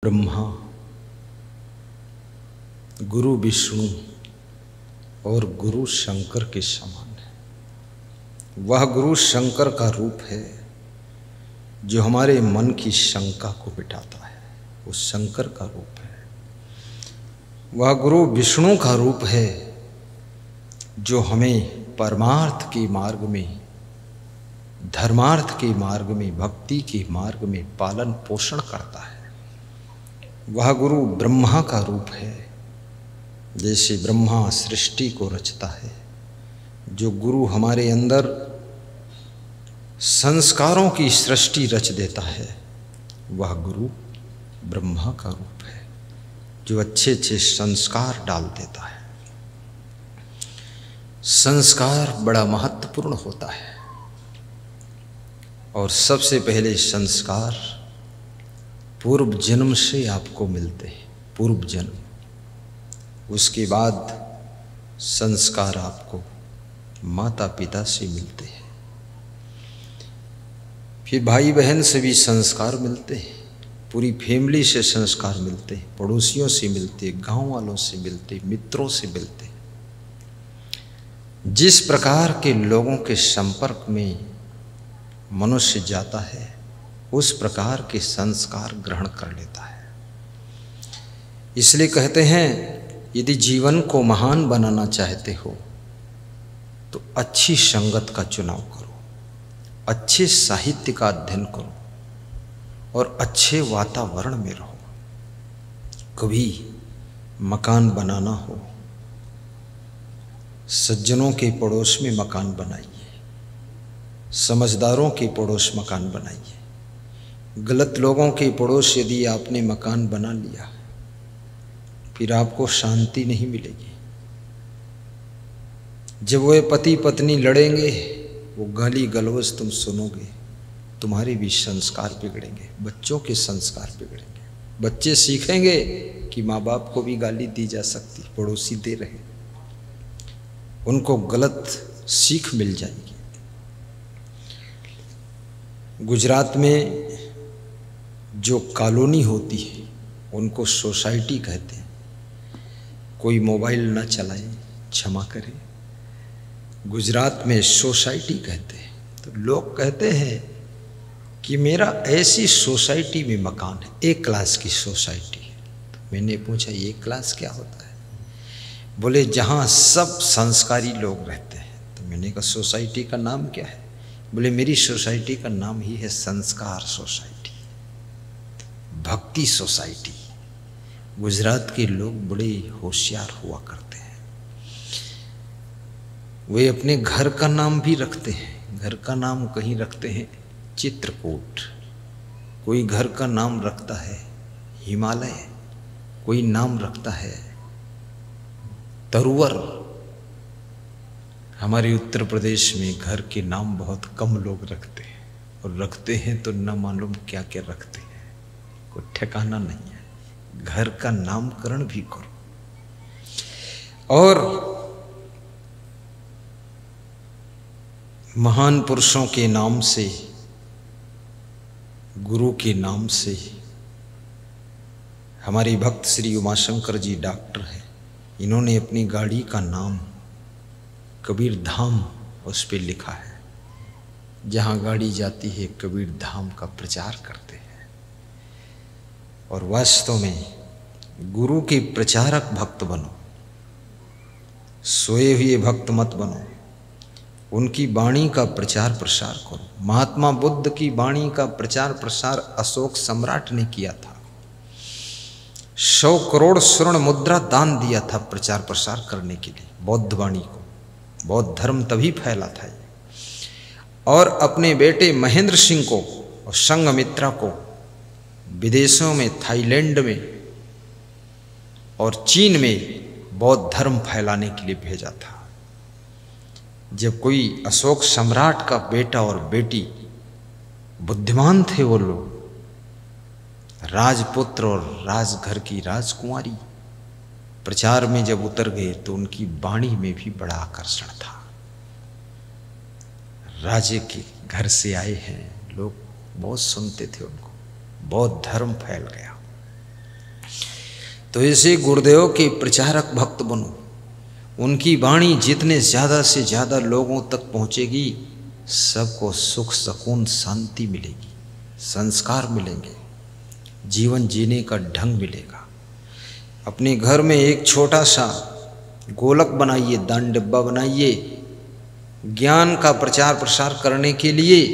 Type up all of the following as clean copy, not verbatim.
ब्रह्मा, गुरु विष्णु और गुरु शंकर के समान है। वह गुरु शंकर का रूप है जो हमारे मन की शंका को मिटाता है, वो शंकर का रूप है। वह गुरु विष्णु का रूप है जो हमें परमार्थ के मार्ग में, धर्मार्थ के मार्ग में, भक्ति के मार्ग में पालन पोषण करता है। वह गुरु ब्रह्मा का रूप है। जैसे ब्रह्मा सृष्टि को रचता है, जो गुरु हमारे अंदर संस्कारों की सृष्टि रच देता है, वह गुरु ब्रह्मा का रूप है जो अच्छे अच्छे संस्कार डाल देता है। संस्कार बड़ा महत्वपूर्ण होता है और सबसे पहले संस्कार पूर्व जन्म से आपको मिलते हैं, पूर्व जन्म। उसके बाद संस्कार आपको माता पिता से मिलते हैं, फिर भाई बहन से भी संस्कार मिलते हैं, पूरी फैमिली से संस्कार मिलते हैं, पड़ोसियों से मिलते, गांव वालों से मिलते, मित्रों से मिलते। जिस प्रकार के लोगों के संपर्क में मनुष्य जाता है, उस प्रकार के संस्कार ग्रहण कर लेता है। इसलिए कहते हैं, यदि जीवन को महान बनाना चाहते हो तो अच्छी संगत का चुनाव करो, अच्छे साहित्य का अध्ययन करो और अच्छे वातावरण में रहो। कभी मकान बनाना हो, सज्जनों के पड़ोस में मकान बनाइए, समझदारों के पड़ोस मकान बनाइए। गलत लोगों के पड़ोस यदि आपने मकान बना लिया, फिर आपको शांति नहीं मिलेगी। जब वे पति पत्नी लड़ेंगे, वो गाली गलौज तुम सुनोगे, तुम्हारे भी संस्कार बिगड़ेंगे, बच्चों के संस्कार बिगड़ेंगे। बच्चे सीखेंगे कि माँ बाप को भी गाली दी जा सकती, पड़ोसी दे रहे, उनको गलत सीख मिल जाएगी। गुजरात में जो कॉलोनी होती है उनको सोसाइटी कहते हैं। कोई मोबाइल ना चलाए, क्षमा करें, गुजरात में सोसाइटी कहते हैं। तो लोग कहते हैं कि मेरा ऐसी सोसाइटी में मकान है, ए क्लास की सोसाइटी है। तो मैंने पूछा ए क्लास क्या होता है? बोले जहाँ सब संस्कारी लोग रहते हैं। तो मैंने कहा सोसाइटी का नाम क्या है? बोले मेरी सोसाइटी का नाम ही है संस्कार सोसाइटी, भक्ति सोसाइटी। गुजरात के लोग बड़े होशियार हुआ करते हैं। वे अपने घर का नाम भी रखते हैं। घर का नाम कहीं रखते हैं चित्रकूट, कोई घर का नाम रखता है हिमालय, कोई नाम रखता है तरुवर। हमारे उत्तर प्रदेश में घर के नाम बहुत कम लोग रखते हैं, और रखते हैं तो न मालूम क्या क्या रखते हैं, कोई ठिकाना नहीं है। घर का नामकरण भी करो। और महान पुरुषों के नाम से, गुरु के नाम से, हमारे भक्त श्री उमाशंकर जी डॉक्टर हैं, इन्होंने अपनी गाड़ी का नाम कबीर धाम उस पर लिखा है। जहाँ गाड़ी जाती है कबीर धाम का प्रचार करते हैं। और वास्तव में गुरु के प्रचारक भक्त बनो, सोए हुए भक्त मत बनो। उनकी वाणी का प्रचार प्रसार करो। महात्मा बुद्ध की वाणी का प्रचार प्रसार अशोक सम्राट ने किया था। 100 करोड़ स्वर्ण मुद्रा दान दिया था प्रचार प्रसार करने के लिए बौद्ध वाणी को। बौद्ध धर्म तभी फैला था। और अपने बेटे महेंद्र सिंह को और संघमित्रा को विदेशों में, थाईलैंड में और चीन में बौद्ध धर्म फैलाने के लिए भेजा था। जब कोई अशोक सम्राट का बेटा और बेटी बुद्धिमान थे, वो लोग राजपुत्र और राजघर की राजकुमारी प्रचार में जब उतर गए तो उनकी वाणी में भी बड़ा आकर्षण था। राजे के घर से आए हैं लोग, बहुत सुनते थे उनको। बौद्ध धर्म फैल गया। तो ऐसे गुरुदेव के प्रचारक भक्त बनो। उनकी वाणी जितने ज़्यादा से ज़्यादा लोगों तक पहुँचेगी, सबको सुख सुकून शांति मिलेगी, संस्कार मिलेंगे, जीवन जीने का ढंग मिलेगा। अपने घर में एक छोटा सा गोलक बनाइए, दान डिब्बा बनाइए, ज्ञान का प्रचार प्रसार करने के लिए,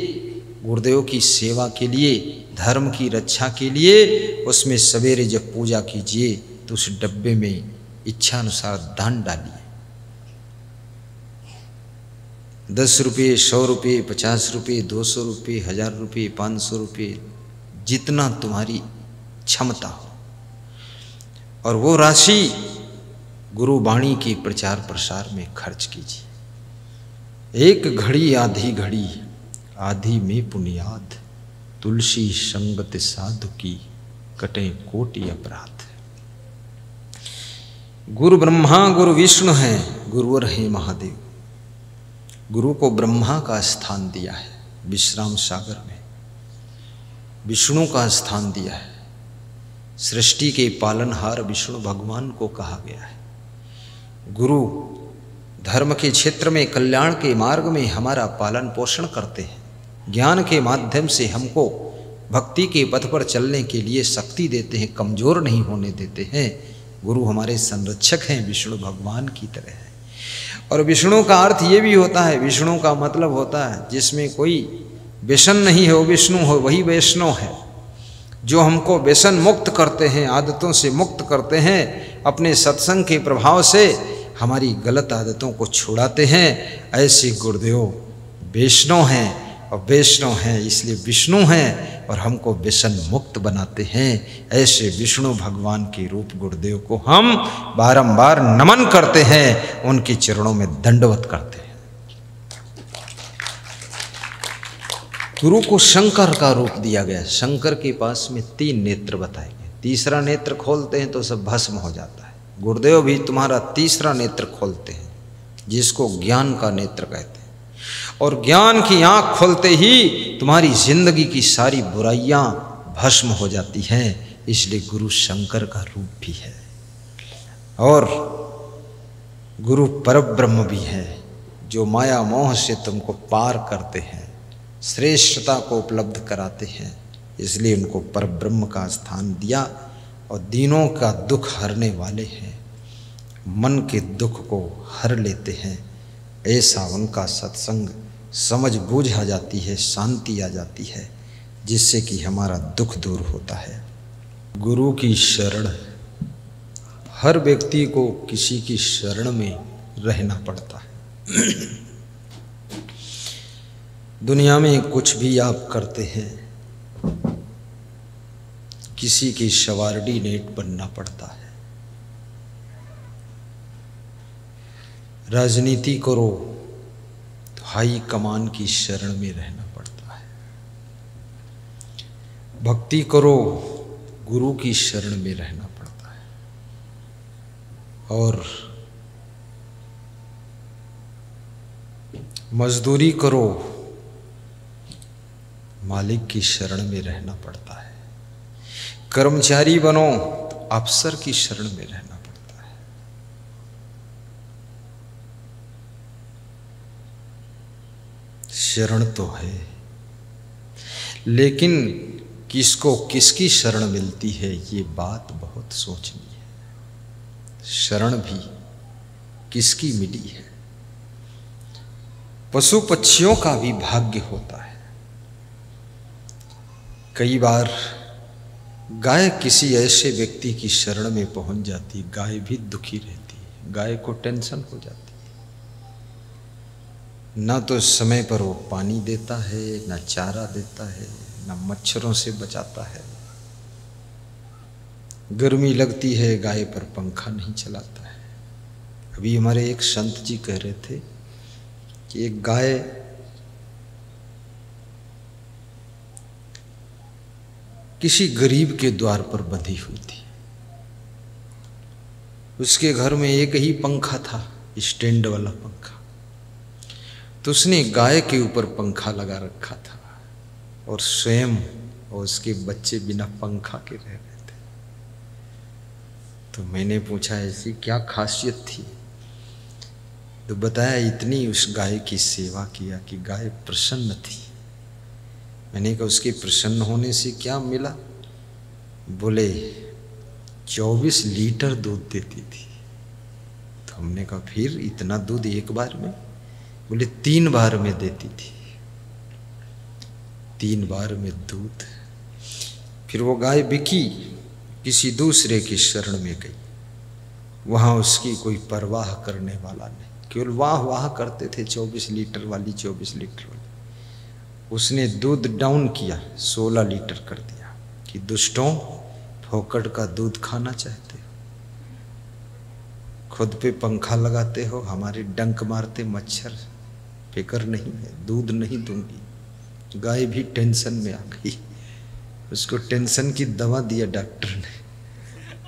गुरुदेव की सेवा के लिए, धर्म की रक्षा के लिए। उसमें सवेरे जब पूजा कीजिए तो उस डब्बे में इच्छा अनुसार दान डालिए। 10 रुपये, 100 रुपये, 50 रुपये, 200 रुपये, 1000 रुपये, 500 रुपये, जितना तुम्हारी क्षमता हो, और वो राशि गुरुवाणी के प्रचार प्रसार में खर्च कीजिए। एक घड़ी आधी घड़ी, आधी में पुनियाद, तुलसी संगत साधु की, कटे कोटि अपराध। गुरु ब्रह्मा गुरु विष्णु हैं, गुरुवर है महादेव। गुरु को ब्रह्मा का स्थान दिया है विश्राम सागर में, विष्णु का स्थान दिया है, सृष्टि के पालनहार विष्णु भगवान को कहा गया है। गुरु धर्म के क्षेत्र में, कल्याण के मार्ग में हमारा पालन पोषण करते हैं, ज्ञान के माध्यम से हमको भक्ति के पथ पर चलने के लिए शक्ति देते हैं, कमजोर नहीं होने देते हैं। गुरु हमारे संरक्षक हैं, विष्णु भगवान की तरह है। और विष्णु का अर्थ ये भी होता है, विष्णु का मतलब होता है जिसमें कोई व्यसन नहीं है, वो विष्णु हो, वही वैष्णव है। जो हमको व्यसन मुक्त करते हैं, आदतों से मुक्त करते हैं, अपने सत्संग के प्रभाव से हमारी गलत आदतों को छुड़ाते हैं। ऐसे गुरुदेव वैष्णव हैं, और वैष्णव हैं इसलिए विष्णु हैं, और हमको व्यसन मुक्त बनाते हैं। ऐसे विष्णु भगवान के रूप गुरुदेव को हम बारंबार नमन करते हैं, उनके चरणों में दंडवत करते हैं। गुरु को शंकर का रूप दिया गया। शंकर के पास में 3 नेत्र बताए गए। तीसरा नेत्र खोलते हैं तो सब भस्म हो जाता है। गुरुदेव भी तुम्हारा तीसरा नेत्र खोलते हैं, जिसको ज्ञान का नेत्र कहते हैं। और ज्ञान की आंख खोलते ही तुम्हारी जिंदगी की सारी बुराइयां भस्म हो जाती हैं। इसलिए गुरु शंकर का रूप भी है। और गुरु परब्रह्म भी है, जो माया मोह से तुमको पार करते हैं, श्रेष्ठता को उपलब्ध कराते हैं। इसलिए उनको परब्रह्म का स्थान दिया। और दीनों का दुख हरने वाले हैं, मन के दुख को हर लेते हैं। ऐसा उनका सत्संग समझ बूझ आ जाती है, शांति आ जाती है, जिससे कि हमारा दुख दूर होता है। गुरु की शरण, हर व्यक्ति को किसी की शरण में रहना पड़ता है। दुनिया में कुछ भी आप करते हैं, किसी की सवार्डिनेट बनना पड़ता है। राजनीति करो तो हाई कमान की शरण में रहना पड़ता है। भक्ति करो, गुरु की शरण में रहना पड़ता है। और मजदूरी करो, मालिक की शरण में रहना पड़ता है। कर्मचारी बनो तो अफसर की शरण में रहना पड़ता है। शरण तो है, लेकिन किसको किसकी शरण मिलती है, ये बात बहुत सोचनी है। शरण भी किसकी मिली है। पशु पक्षियों का भी भाग्य होता है। कई बार गाय किसी ऐसे व्यक्ति की शरण में पहुंच जाती, गाय भी दुखी रहती है, गाय को टेंशन हो जाती है। ना तो समय पर वो पानी देता है, ना चारा देता है, ना मच्छरों से बचाता है। गर्मी लगती है, गाय पर पंखा नहीं चलाता है। अभी हमारे एक संत जी कह रहे थे कि एक गाय किसी गरीब के द्वार पर बंधी हुई थी। उसके घर में एक ही पंखा था, स्टैंड वाला पंखा। तो उसने गाय के ऊपर पंखा लगा रखा था और स्वयं और उसके बच्चे बिना पंखा के रह रहे थे। तो मैंने पूछा ऐसी क्या खासियत थी? तो बताया इतनी उस गाय की सेवा किया कि गाय प्रसन्न थी। मैंने कहा उसके प्रसन्न होने से क्या मिला? बोले 24 लीटर दूध देती थी। तो हमने कहा फिर इतना दूध एक बार में? बोले 3 बार में देती थी, 3 बार में दूध। फिर वो गाय बिकी, किसी दूसरे की शरण में गई। वहाँ उसकी कोई परवाह करने वाला नहीं, केवल वाह वाह करते थे 24 लीटर वाली, 24 लीटर वाली। उसने दूध डाउन किया, 16 लीटर कर दिया कि दुष्टों, फोकट का दूध खाना चाहते हो, खुद पे पंखा लगाते हो, हमारे डंक मारते मच्छर, फिक्र नहीं है, दूध नहीं दूंगी। गाय भी टेंशन में आ गई, उसको टेंशन की दवा दिया डॉक्टर ने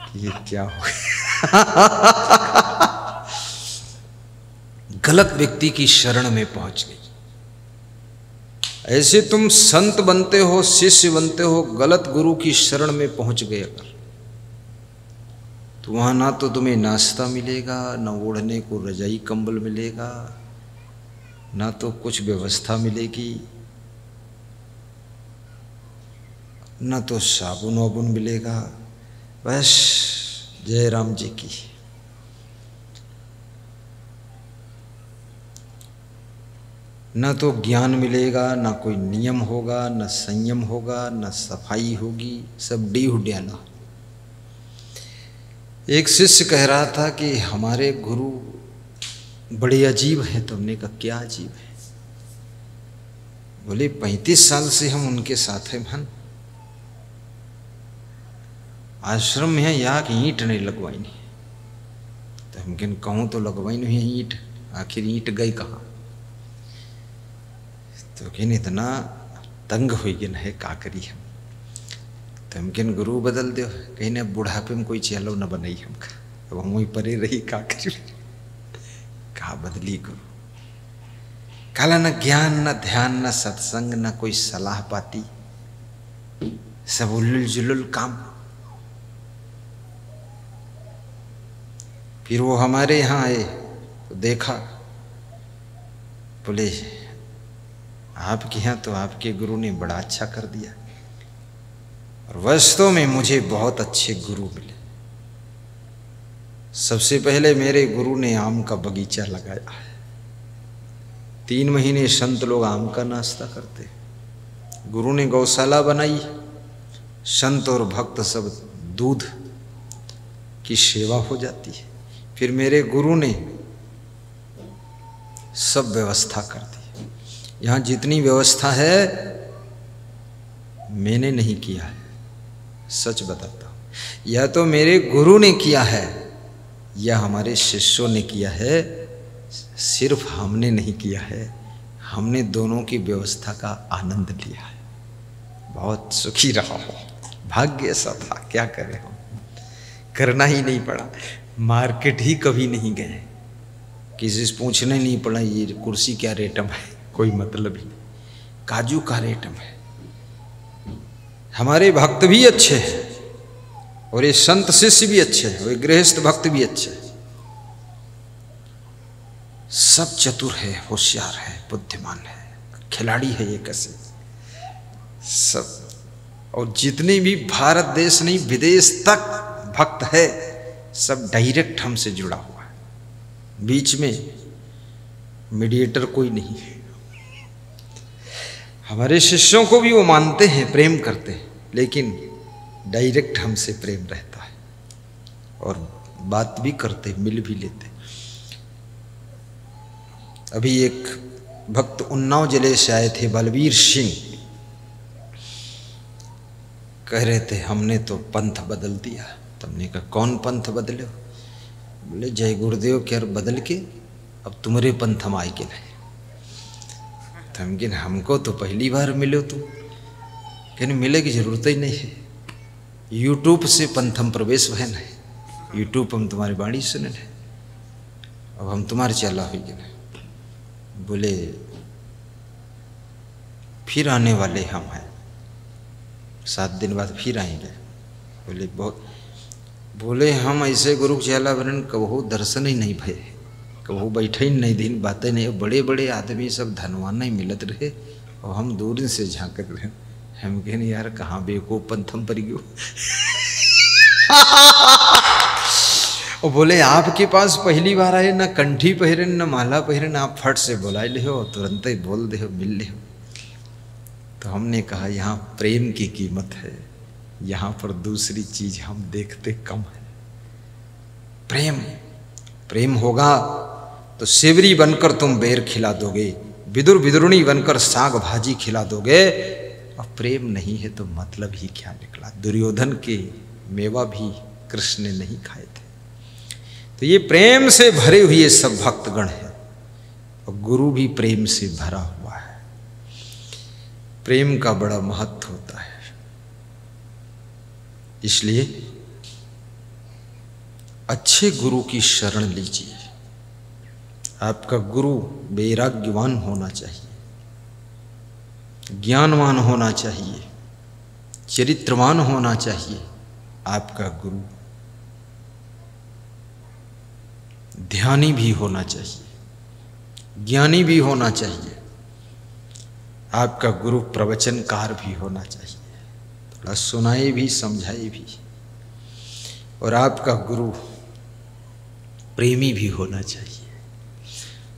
कि ये क्या हो गया। गलत व्यक्ति की शरण में पहुंच गई। ऐसे तुम संत बनते हो, शिष्य बनते हो, गलत गुरु की शरण में पहुंच गए अगर, तो वहां ना तो तुम्हें नाश्ता मिलेगा, ना ओढ़ने को रजाई कंबल मिलेगा, ना तो कुछ व्यवस्था मिलेगी, ना तो साबुन वाबुन मिलेगा। बस जय राम जी की। न तो ज्ञान मिलेगा, ना कोई नियम होगा, न संयम होगा, न सफाई होगी, सब डीह डाला। एक शिष्य कह रहा था कि हमारे गुरु बड़े अजीब हैं। तो हमने कहा क्या अजीब है? बोले 35 साल से हम उनके साथ हैं मन, आश्रम में है, यहाँ की ईंट नहीं लगवाई नहीं। तो हम कहूँ तो लगवाई नहीं है ईंट, आखिर ईंट गई कहाँ? तो इतना तंग हो गया है, का करी हम? तो हम गुरु बदल दो, कहीं न बुढ़ापे में कोई चलो न बनाई हमका, अब हम वहीं परे रही, का करी? कहा बदली गुरु? काला न ज्ञान, न ध्यान, न सत्संग, न कोई सलाह पाती, सब उल्लुल जुलुल काम। फिर वो हमारे यहाँ आए तो देखा, बोले आपके यहाँ तो आपके गुरु ने बड़ा अच्छा कर दिया, और वास्तव में मुझे बहुत अच्छे गुरु मिले। सबसे पहले मेरे गुरु ने आम का बगीचा लगाया है, 3 महीने संत लोग आम का नाश्ता करते। गुरु ने गौशाला बनाई, संत और भक्त सब दूध की सेवा हो जाती है। फिर मेरे गुरु ने सब व्यवस्था कर दी। यहाँ जितनी व्यवस्था है मैंने नहीं किया है, सच बताता हूँ। यह तो मेरे गुरु ने किया है, यह हमारे शिष्यों ने किया है, सिर्फ हमने नहीं किया है। हमने दोनों की व्यवस्था का आनंद लिया है, बहुत सुखी रहा हो, भाग्य ऐसा था, क्या करें हम, करना ही नहीं पड़ा। मार्केट ही कभी नहीं गए, किसी से पूछने नहीं पड़ा ये कुर्सी क्या रेटम है, कोई मतलब ही नहीं, काजू का रेटम है। हमारे भक्त भी अच्छे हैं, और ये संत शिष्य भी अच्छे हैं, और ये गृहस्थ भक्त भी अच्छे हैं, सब चतुर है, होशियार है, बुद्धिमान है, खिलाड़ी है ये कैसे सब। और जितने भी भारत देश नहीं विदेश तक भक्त है, सब डायरेक्ट हमसे जुड़ा हुआ है, बीच में मीडिएटर कोई नहीं है। हमारे शिष्यों को भी वो मानते हैं, प्रेम करते हैं, लेकिन डायरेक्ट हमसे प्रेम रहता है, और बात भी करते, मिल भी लेते। अभी एक भक्त उन्नाव जिले से आए थे, बलबीर सिंह, कह रहे थे हमने तो पंथ बदल दिया। तो हमने कहा कौन पंथ बदले? बोले जय गुरुदेव के बदल के अब तुम्हारे पंथ हम आए के नहीं। तो हम हमको तो पहली बार मिले तुम, कहने मिले की जरूरत ही नहीं है, यूट्यूब से पंथ हम प्रवेश भय है, यूट्यूब हम तुम्हारी बाणी सुने है, अब हम तुम्हारे चला हुई ना। बोले फिर आने वाले हम हैं, 7 दिन बाद फिर आएंगे। बोले बहुत बोले हम ऐसे गुरु चेला बरन कबहू दर्शन ही नहीं भय, कबहू बैठे ही नहीं दिन बातें नहीं, बड़े बड़े आदमी सब धनवान ही मिलत रहे और हम दूर से झांकत रहे। हम कहें यार कहाँ बेवकूफ पंथम पर गयो। और बोले आपके पास पहली बार आए, ना कंठी पहरे ना माला पहरे, ना आप फट से बुला ले हो, तुरंत ही बोल दे हो, मिल ले हो। तो हमने कहा यहाँ प्रेम की कीमत है, यहाँ पर दूसरी चीज हम देखते कम है। प्रेम, प्रेम होगा तो सेवरी बनकर तुम बेर खिला दोगे, विदुर विदुरणी बनकर साग भाजी खिला दोगे। और प्रेम नहीं है तो मतलब ही क्या निकला। दुर्योधन के मेवा भी कृष्ण ने नहीं खाए थे। तो ये प्रेम से भरे हुए सब भक्तगण हैं और गुरु भी प्रेम से भरा हुआ है। प्रेम का बड़ा महत्व होता है। इसलिए अच्छे गुरु की शरण लीजिए। आपका गुरु वैराग्यवान होना चाहिए, ज्ञानवान होना चाहिए, चरित्रवान होना चाहिए। आपका गुरु ध्यानी भी होना चाहिए, ज्ञानी भी होना चाहिए। आपका गुरु प्रवचनकार भी होना चाहिए, थोड़ा सुनाए भी समझाए भी। और आपका गुरु प्रेमी भी होना चाहिए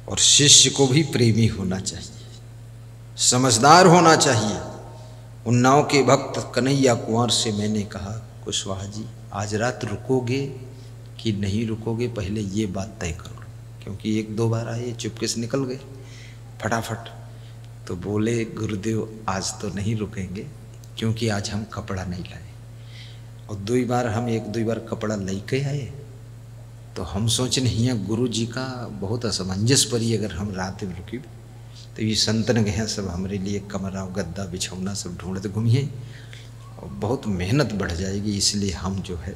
और शिष्य को भी प्रेमी होना चाहिए, समझदार होना चाहिए। उन्नाव के भक्त कन्हैया कुंवर से मैंने कहा, कुशवाहा जी आज रात रुकोगे कि नहीं रुकोगे, पहले ये बात तय कर लो। क्योंकि एक दो बार आए चुपके से निकल गए फटाफट। तो बोले गुरुदेव आज तो नहीं रुकेंगे क्योंकि आज हम कपड़ा नहीं लाए। और दो बार हम एक दो बार कपड़ा लेके आए तो हम सोच नहीं है गुरु जी का बहुत असमंजस परी अगर हम रात में रुकी तो ये संतन गए सब हमारे लिए कमरा गद्दा बिछौना सब ढूंढते घूमिए और बहुत मेहनत बढ़ जाएगी। इसलिए हम जो है